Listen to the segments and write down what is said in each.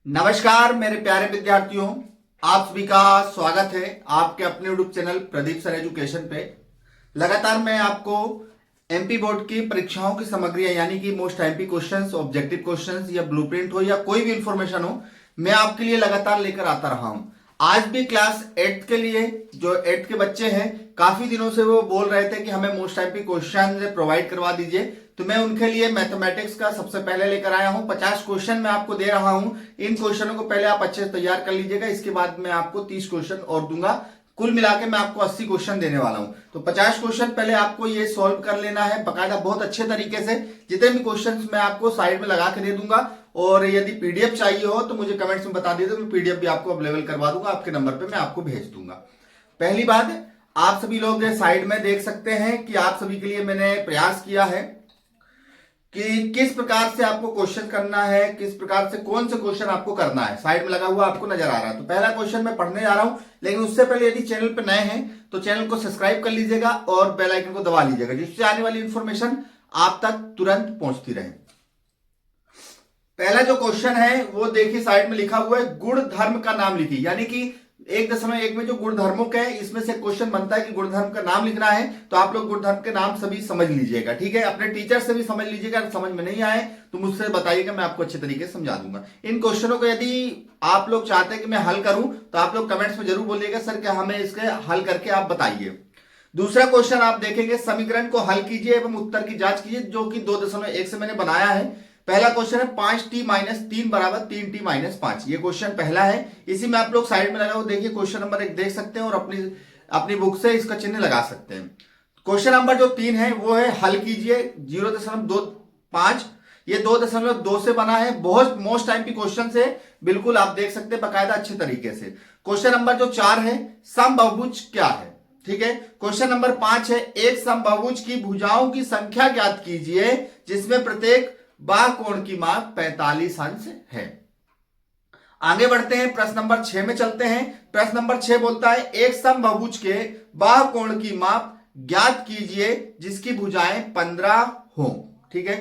नमस्कार मेरे प्यारे विद्यार्थियों, आप सभी का स्वागत है आपके अपने YouTube channel Pradeep sir education पे। लगातार मैं आपको एमपी बोर्ड की परीक्षाओं की सामग्रियां यानी कि most MP questions, objective questions या ब्लूप्रिंट हो या कोई भी इंफॉर्मेशन हो, मैं आपके लिए लगातार लेकर आता रहा हूं। आज भी क्लास 8 के लिए जो 8 के बच्चे हैं, काफी दिनों से वो बोल रहे थे कि हमें मोस्ट एमपी क्वेश्चन प्रोवाइड करवा दीजिए, तो मैं उनके लिए मैथमेटिक्स का सबसे पहले लेकर आया हूं। 50 क्वेश्चन मैं आपको दे रहा हूं। इन क्वेश्चनों को पहले आप अच्छे से तैयार कर लीजिएगा, इसके बाद मैं आपको 30 क्वेश्चन और दूंगा। कुल मिला के मैं आपको 80 क्वेश्चन देने वाला हूं। तो 50 क्वेश्चन पहले आपको ये सॉल्व कर लेना है बकायदा, बहुत अच्छे तरीके से। जितने भी क्वेश्चन मैं आपको साइड में लगा के दे दूंगा, और यदि पीडीएफ चाहिए हो तो मुझे कमेंट्स में बता दीजिए, मैं पीडीएफ भी आपको अवेलेबल करवा दूंगा, आपके नंबर पे मैं आपको भेज दूंगा। पहली बात, आप सभी लोग साइड में देख सकते हैं कि आप सभी के लिए मैंने प्रयास किया है कि किस प्रकार से आपको क्वेश्चन करना है, किस प्रकार से कौन से क्वेश्चन आपको करना है। साइड में लगा हुआ आपको नजर आ रहा है। तो पहला क्वेश्चन मैं पढ़ने जा रहा हूं, लेकिन उससे पहले यदि चैनल पर नए हैं तो चैनल को सब्सक्राइब कर लीजिएगा और बेल आइकन को दबा लीजिएगा, जिससे आने वाली इंफॉर्मेशन आप तक तुरंत पहुंचती रहे। पहला जो क्वेश्चन है वो देखिए, साइड में लिखा हुआ है गुण धर्म का नाम लिखिए। यानी कि 1.1 में जो गुण धर्मों के है, इसमें से क्वेश्चन बनता है कि गुण धर्म का नाम लिखना है। तो आप लोग गुण धर्म के नाम सभी समझ लीजिएगा, ठीक है। अपने टीचर से भी समझ लीजिएगा, समझ में नहीं आए तो मुझसे बताइएगा, मैं आपको अच्छे तरीके से समझा दूंगा। इन क्वेश्चनों को यदि आप लोग चाहते हैं कि मैं हल करूं तो आप लोग कमेंट्स में जरूर बोलिएगा, सर क्या हमें इसके हल करके आप बताइए। दूसरा क्वेश्चन आप देखेंगे, समीकरण को हल कीजिए एवं उत्तर की जांच कीजिए, जो कि 2.1 से मैंने बनाया है। पहला क्वेश्चन है 5t-3 बराबर 3t-5। ये क्वेश्चन पहला है। इसी में आप लोग साइड में लगा हुआ देखिए, क्वेश्चन नंबर 1 देख सकते हैं और अपनी बुक से इसका चिन्ह लगा सकते हैं। क्वेश्चन नंबर जो 3 है वो है हल कीजिए 0.25। ये 2.2 से बना है, बहुत मोस्ट टाइम की क्वेश्चन से, बिल्कुल आप देख सकते हैं बकायदा अच्छे तरीके से। क्वेश्चन नंबर जो 4 है, समबाहुभुज क्या है, ठीक है। क्वेश्चन नंबर 5 है, एक समबाहुभुज की भुजाओं की संख्या ज्ञात कीजिए जिसमें प्रत्येक बाह कोण की माप 45 अंश है। आगे बढ़ते हैं, प्रश्न नंबर 6 में चलते हैं। प्रश्न नंबर 6 बोलता है एक समबाहुभुज के बाह कोण की माप ज्ञात कीजिए जिसकी भुजाएं 15 हो, ठीक है।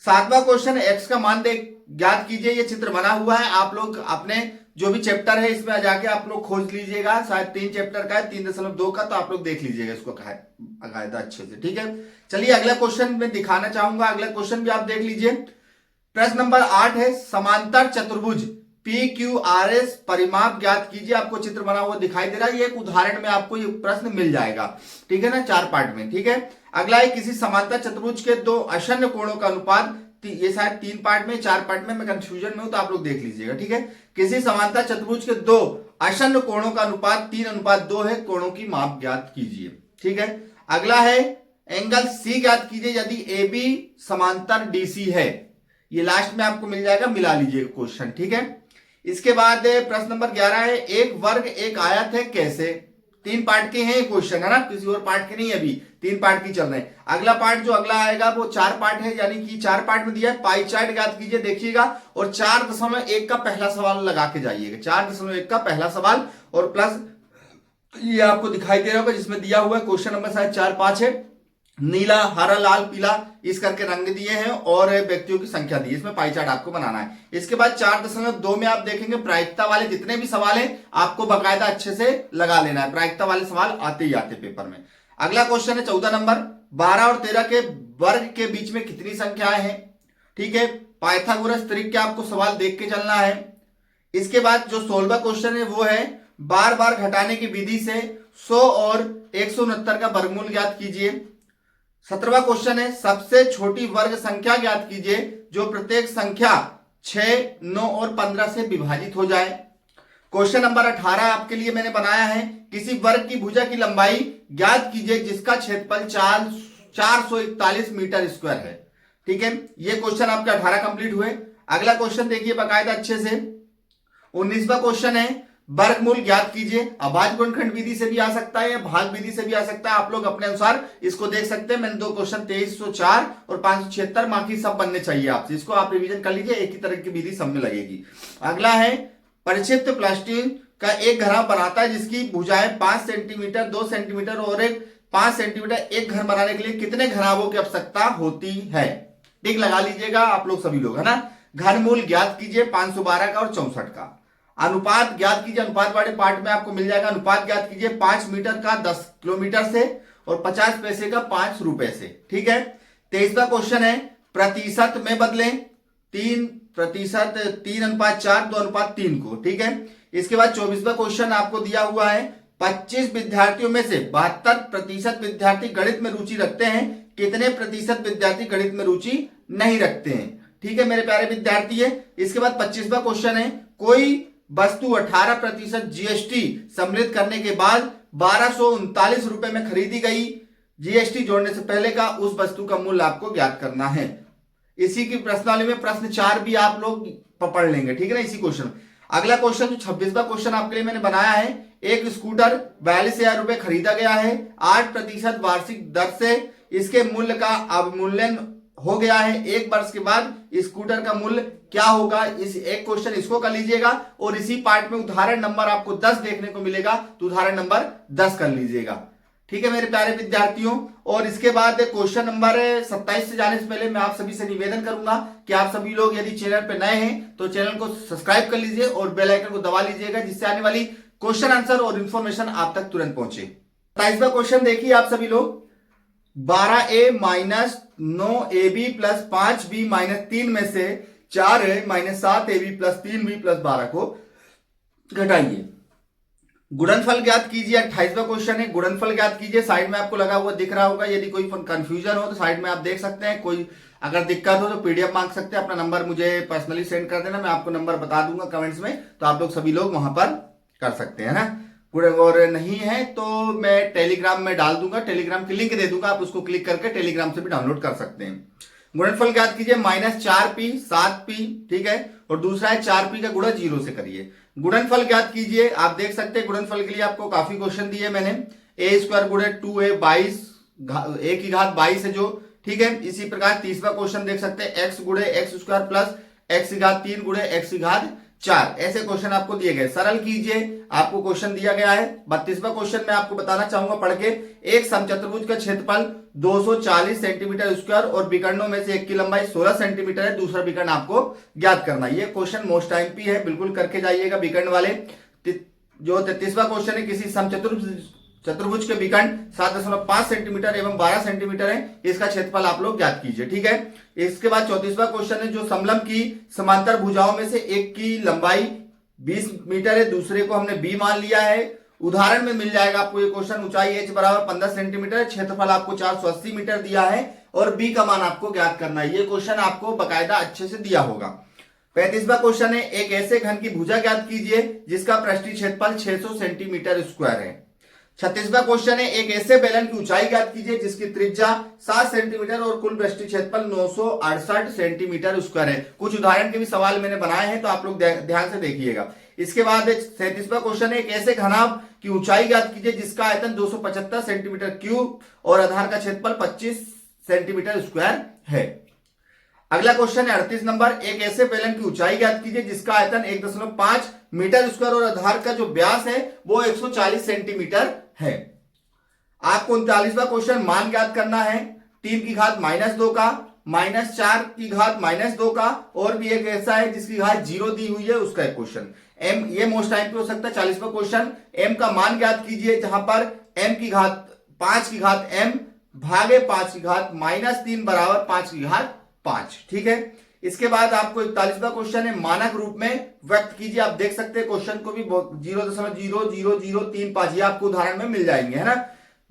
7वां क्वेश्चन, एक्स का मान ज्ञात कीजिए। ये चित्र बना हुआ है, आप लोग अपने जो भी चैप्टर है इसमें जाके आप लोग खोज लीजिएगा। शायद 3 चैप्टर का है, 3.2 का, तो आप लोग देख लीजिएगा इसको कायदा अच्छे से, ठीक है। चलिए अगला क्वेश्चन मैं दिखाना चाहूंगा, अगला क्वेश्चन भी आप देख लीजिए। प्रश्न नंबर 8 है, समांतर चतुर्भुज PQRS परिमाप ज्ञात कीजिए। आपको चित्र बना हुआ दिखाई दे रहा है, ये एक उदाहरण में आपको ये प्रश्न मिल जाएगा, ठीक है ना, 4 पार्ट में, ठीक है। अगला है, किसी समांतर चतुर्भुज के 2 आसन्न कोणों का अनुपात, ये शायद 3 पार्ट में 4 पार्ट में, मैं कंफ्यूजन में हूं तो आप लोग देख लीजिएगा, ठीक है। किसी समांतर चतुर्भुज के 2 आसन्न कोणों का अनुपात 3:2 है, कोणों की माप ज्ञात कीजिए, ठीक है। अगला है, एंगल C ज्ञात कीजिए यदि AB समांतर DC है। ये लास्ट में आपको मिल जाएगा, मिला लीजिए क्वेश्चन, ठीक है। इसके बाद प्रश्न नंबर 11 है, एक वर्ग एक आयत है कैसे। 3 पार्ट के हैं क्वेश्चन, है ना, किसी और पार्ट के नहीं, अभी 3 पार्ट की चल रहे हैं। अगला पार्ट जो अगला आएगा वो 4 पार्ट है, यानी कि 4 पार्ट में दिया है। पाई चार्ट ज्ञात कीजिए, देखिएगा, और 4.1 का पहला सवाल लगा के जाइएगा। 4.1 का पहला सवाल और प्लस ये आपको दिखाई दे रहा होगा जिसमें दिया हुआ है क्वेश्चन नंबर शायद 4-5 है। नीला, हरा, लाल, पीला इस करके रंग दिए हैं और व्यक्तियों की संख्या दी है, इसमें पाई चार्ट आपको बनाना है। इसके बाद 4.2 में आप देखेंगे प्रायिकता वाले जितने भी सवाल हैं आपको बकायदा अच्छे से लगा लेना है, प्रायिकता वाले सवाल आते ही आते पेपर में। अगला क्वेश्चन है 14 नंबर, 12 और 13 के वर्ग के बीच में कितनी संख्याएं हैं, ठीक है। पाइथागोरस त्रिक के आपको सवाल देख के चलना है। इसके बाद जो 16वां क्वेश्चन है वो है, बार बार घटाने की विधि से 100 और 169 का वर्गमूल ज्ञात कीजिए। 17वां क्वेश्चन है, सबसे छोटी वर्ग संख्या ज्ञात कीजिए जो प्रत्येक संख्या 6, 9 और 15 से विभाजित हो जाए। क्वेश्चन नंबर 18 आपके लिए मैंने बनाया है, किसी वर्ग की भुजा की लंबाई ज्ञात कीजिए जिसका क्षेत्रफल 441 मीटर स्क्वायर है, ठीक है। ये क्वेश्चन आपके 18 कंप्लीट हुए। अगला क्वेश्चन देखिए बकायदा अच्छे से, 19वां क्वेश्चन है, वर्गमूल ज्ञात कीजिए। अभाज्य गुणनखंड विधि से भी आ सकता है या भाग विधि से भी आ सकता है, आप लोग अपने अनुसार इसको देख सकते हैं। मैंने 2 क्वेश्चन 2304 और 576 बाकी सब बनने चाहिए आपसे, इसको आप रिवीजन कर लीजिए, एक ही तरह की विधि सब में लगेगी। अगला है, परिक्षिप्त प्लास्टिक का एक घड़ा बनाता है जिसकी भुजाएं 5 सेंटीमीटर, 2 सेंटीमीटर और 5 सेंटीमीटर। एक घर बनाने के लिए कितने घरावों की आवश्यकता होती है, टिक लगा लीजिएगा आप लोग सभी लोग, है ना। घनमूल ज्ञात कीजिए 512 का और 64 का। अनुपात ज्ञात कीजिए, अनुपात वाले पार्ट में आपको मिल जाएगा। अनुपात ज्ञात कीजिए 5 मीटर का 10 किलोमीटर से और 50 पैसे का 5 रुपए से। ठीक है। 23वां क्वेश्चन है प्रतिशत में बदलें 3%, 3:4, 2:3 को। ठीक है। इसके बाद 24वां क्वेश्चन आपको दिया हुआ है 25 विद्यार्थियों में से 72% विद्यार्थी गणित में रुचि रखते हैं, कितने प्रतिशत विद्यार्थी गणित में रुचि नहीं रखते हैं। ठीक है मेरे प्यारे विद्यार्थी है। इसके बाद 25वां क्वेश्चन है कोई वस्तु 18% जीएसटी सम्मिलित करने के बाद 1239 रुपए में खरीदी गई, जीएसटी जोड़ने से पहले का उस वस्तु का मूल्य आपको ज्ञात करना है। इसी की प्रश्नावली में प्रश्न 4 भी आप लोग पढ़ लेंगे। ठीक है ना, इसी क्वेश्चन। अगला क्वेश्चन जो 26वां क्वेश्चन आपके लिए मैंने बनाया है, एक स्कूटर 42,000 रुपए खरीदा गया है 8% वार्षिक दर से, इसके मूल्य का अवमूल्यन हो गया है, 1 वर्ष के बाद स्कूटर का मूल्य क्या होगा। इस एक क्वेश्चन इसको कर लीजिएगा और इसी पार्ट में उदाहरण नंबर आपको 10 देखने को मिलेगा, तो उदाहरण नंबर 10 कर लीजिएगा। ठीक है मेरे प्यारे विद्यार्थियों। और इसके बाद क्वेश्चन नंबर 27 से जाने से पहले मैं आप सभी से निवेदन करूंगा कि आप सभी लोग यदि चैनल पे नए हैं तो चैनल को सब्सक्राइब कर लीजिए और बेल आइकन को दबा लीजिएगा, जिससे आने वाली क्वेश्चन आंसर और इन्फॉर्मेशन आप तक तुरंत पहुंचे। 27वां क्वेश्चन देखिए आप सभी लोग, 12a minus 9ab plus 5b minus 3 में से 4a minus 7ab plus 3b plus 12 को घटाइए। गुणनफल ज्ञात कीजिए। 28वां क्वेश्चन है गुणनफल ज्ञात कीजिए। साइड में आपको लगा हुआ दिख रहा होगा, यदि कोई कंफ्यूजन हो तो साइड में आप देख सकते हैं। कोई अगर दिक्कत हो तो पीडीएफ मांग सकते हैं, अपना नंबर मुझे पर्सनली सेंड कर देना, मैं आपको नंबर बता दूंगा कमेंट्स में, तो आप लोग सभी लोग वहां पर कर सकते हैं ना। और नहीं है तो मैं टेलीग्राम में डाल दूंगा, टेलीग्राम की लिंक दे दूंगा, आप उसको क्लिक करके टेलीग्राम से भी डाउनलोड कर सकते हैं। गुणनफल ज्ञात कीजिए -4p 7p। ठीक है। और दूसरा है 4p का गुणा 0 से करिए। गुणनफल ज्ञात कीजिए। आप देख सकते हैं गुणनफल के लिए आपको काफी क्वेश्चन दिए मैंने। a² गुणे 2a 22, a की घात 22 है जो। ठीक है। इसी प्रकार 30वां क्वेश्चन देख सकते हैं x गुणे x² प्लस x की घात 3 गुणे x की घात 4। ऐसे क्वेश्चन आपको दिए गए, सरल कीजिए। आपको क्वेश्चन दिया गया है। 32वां क्वेश्चन में आपको बताना चाहूंगा पढ़ के, एक समचतुर्भुज का क्षेत्रफल 240 सेंटीमीटर स्क्वायर और विकर्णों में से एक की लंबाई 16 सेंटीमीटर है, दूसरा विकर्ण आपको ज्ञात करना है। ये क्वेश्चन मोस्ट टाइम पी है, बिल्कुल करके जाइएगा विकर्ण वाले। जो 33वां क्वेश्चन है, किसी चतुर्भुज के विकर्ण 7.5 सेंटीमीटर एवं 12 सेंटीमीटर है, इसका क्षेत्रफल आप लोग ज्ञात कीजिए। ठीक है। इसके बाद 34वां क्वेश्चन है, जो समलंब की समांतर भुजाओं में से एक की लंबाई 20 मीटर है, दूसरे को हमने b मान लिया है। उदाहरण में मिल जाएगा आपको ये क्वेश्चन। ऊंचाई h बराबर 15 सेंटीमीटर है, क्षेत्रफल आपको 480 मीटर दिया है और b का मान आपको ज्ञात करना है। ये क्वेश्चन आपको बकायदा अच्छे से दिया होगा। 35वां क्वेश्चन है, एक ऐसे घन की भुजा ज्ञात कीजिए जिसका पृष्ठीय क्षेत्रफल 600 सेंटीमीटर स्क्वायर है। 36वां क्वेश्चन है, एक ऐसे बेलन की ऊंचाई ज्ञात कीजिए जिसकी त्रिज्या 7 सेंटीमीटर और कुल पृष्ठीय क्षेत्रफल 968 सेंटीमीटर स्क्वायर है। कुछ उदाहरण के भी सवाल मैंने बनाए हैं, तो आप लोग ध्यान से देखिएगा। इसके बाद 37वां क्वेश्चन है, एक ऐसे घनाभ की ऊंचाई ज्ञात कीजिए जिसका आयतन 275 सेंटीमीटर क्यूब और आधार का क्षेत्रफल 25 सेंटीमीटर स्क्वायर है। अगला क्वेश्चन है 38 नंबर, एक ऐसे बेलन की ऊंचाई ज्ञात कीजिए जिसका आयतन 1.5 मीटर स्क्वायर और आधार का जो व्यास है वो 140 सेंटीमीटर है। आपको 39वां क्वेश्चन मान ज्ञात करना है। 3 की घात -2 का, -4 की घात -2 का, और भी एक ऐसा है जिसकी घात 0 दी हुई है, उसका एक क्वेश्चन। m ये मोस्ट टाइम पे हो सकता है। 40वां क्वेश्चन, m का मान ज्ञात कीजिए, जहां पर m की घात 5 की घात m भागे 5 की घात -3 बराबर 5 की घात 5। ठीक है। इसके बाद आपको 41वां क्वेश्चन है, मानक रूप में व्यक्त कीजिए। आप देख सकते हैं क्वेश्चन को भी 0.000035 ये आपको उदाहरण में मिल जाएंगे, है ना।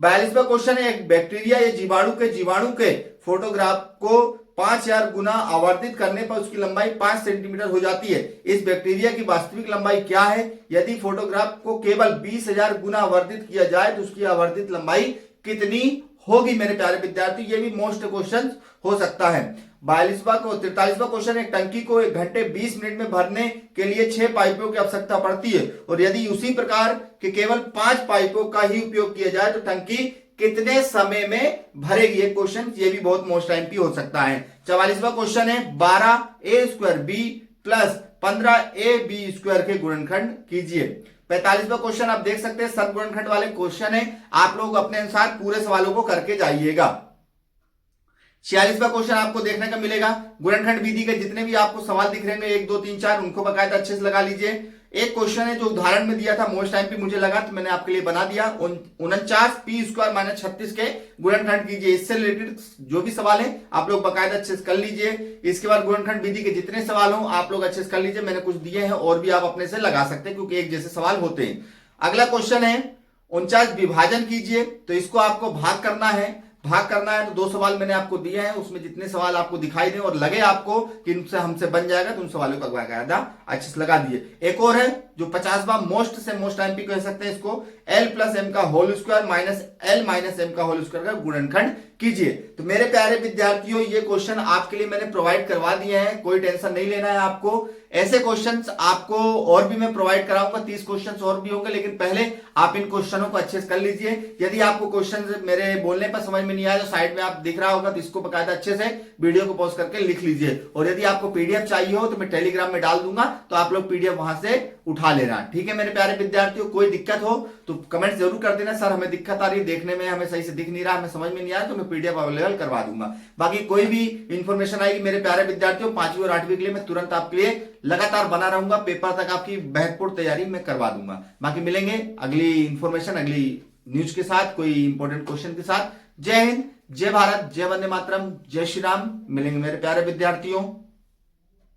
42वां क्वेश्चन है, एक बैक्टीरिया या जीवाणु के फोटोग्राफ को 5000 गुना आवर्तित करने पर उसकी लंबाई 5 सेंटीमीटर हो जाती है। इस बैक्टीरिया की वास्तविक लंबाई क्या है? यदि फोटोग्राफ को केवल 20,000 गुना आवर्तित किया जाए तो उसकी आवर्तित लंबाई कितनी होगी मेरे प्यारे विद्यार्थी? ये भी मोस्ट क्वेश्चन हो सकता है। 43वां क्वेश्चन, एक टंकी को 1 घंटे 20 मिनट में भरने के लिए 6 पाइपों की आवश्यकता पड़ती है और यदि उसी प्रकार के केवल 5 पाइपों का ही उपयोग किया जाए तो टंकी कितने समय में भरेगी? ये क्वेश्चन ये भी बहुत मोस्ट टाइम की हो सकता है। 44वां क्वेश्चन है, 12a² b plus 15ab square के गुणनखंड कीजिए। 45वां क्वेश्चन आप देख सकते हैं, सदगुणनखंड वाले क्वेश्चन है, आप लोग अपने अनुसार पूरे सवालों को करके जाइएगा। 46वां क्वेश्चन आपको देखने का मिलेगा। गुणनखंड विधि के जितने भी आपको सवाल दिख रहे हैं 1 2 3 4 उनको बकायदा अच्छे से लगा लीजिए। एक क्वेश्चन है जो उदाहरण में दिया था, मोस्ट टाइम पे मुझे लगा तो मैंने आपके लिए बना दिया। 49 पी स्क्वायर माइनस 36 के गुणनखंड कीजिए। इससे रिलेटेड जो भी सवाल है आप लोग बकायदा अच्छे से कर लीजिए। इसके बाद गुणनखंड विधि के जितने सवाल हो आप लोग अच्छे से कर लीजिए। मैंने कुछ दिए हैं और भी आप अपने से लगा सकते हैं क्योंकि एक जैसे सवाल होते हैं। अगला क्वेश्चन है 49 विभाजन कीजिए। तो इसको आपको भाग करना है। भाग करना है तो 2 सवाल मैंने आपको दिए हैं, उसमें जितने सवाल आपको दिखाई दें और लगे आपको कि इनसे हमसे बन जाएगा तो उन सवालों का बकायदा अच्छे से लगा दिए। एक और है जो 50वां मोस्ट से मोस्ट टाइम पे कह सकते हैं इसको, l प्लस एम का whole square minus l minus M का होल स्क्वायर का गुणनखंड कीजिए। तो मेरे प्यारे विद्यार्थियों ये क्वेश्चन आपके लिए मैंने प्रोवाइड करवा दिए हैं, कोई टेंशन नहीं लेना है आपको। ऐसे क्वेश्चंस आपको और भी मैं प्रोवाइड कराऊंगा, 30 क्वेश्चंस और भी होंगे, लेकिन पहले आप इन क्वेश्चनों को अच्छे से कर लीजिए। यदि आपको क्वेश्चन मेरे बोलने पर समझ में नहीं आया तो साइड में आप दिख रहा होगा तो इसको बकायदा अच्छे से वीडियो को पॉज करके लिख लीजिए। और यदि आपको पीडीएफ चाहिए हो तो मैं टेलीग्राम में डाल दूंगा, तो आप लोग पीडीएफ वहां से उठा लेना। ठीक है मेरे प्यारे विद्यार्थियों, कोई दिक्कत हो तो कमेंट जरूर कर देना, सर हमें दिक्कत आ रही है, देखने में हमें सही से दिख नहीं रहा, हमें समझ में नहीं आया, तो मैं पीडीएफ अवेलेबल करवा दूंगा। बाकी कोई भी इंफॉर्मेशन आएगी मेरे प्यारे विद्यार्थियों 5वीं और 8वीं के लिए मैं तुरंत आपके लिए लगातार बना रहूंगा। पेपर तक आपकी बेहतपूर्ण तैयारी मैं करवा दूंगा। बाकी मिलेंगे अगली इंफॉर्मेशन, अगली न्यूज के साथ, कोई इंपॉर्टेंट क्वेश्चन के साथ। जय हिंद, जय भारत, जय वंदे मातरम, जय श्री राम। मिलेंगे मेरे प्यारे विद्यार्थियों।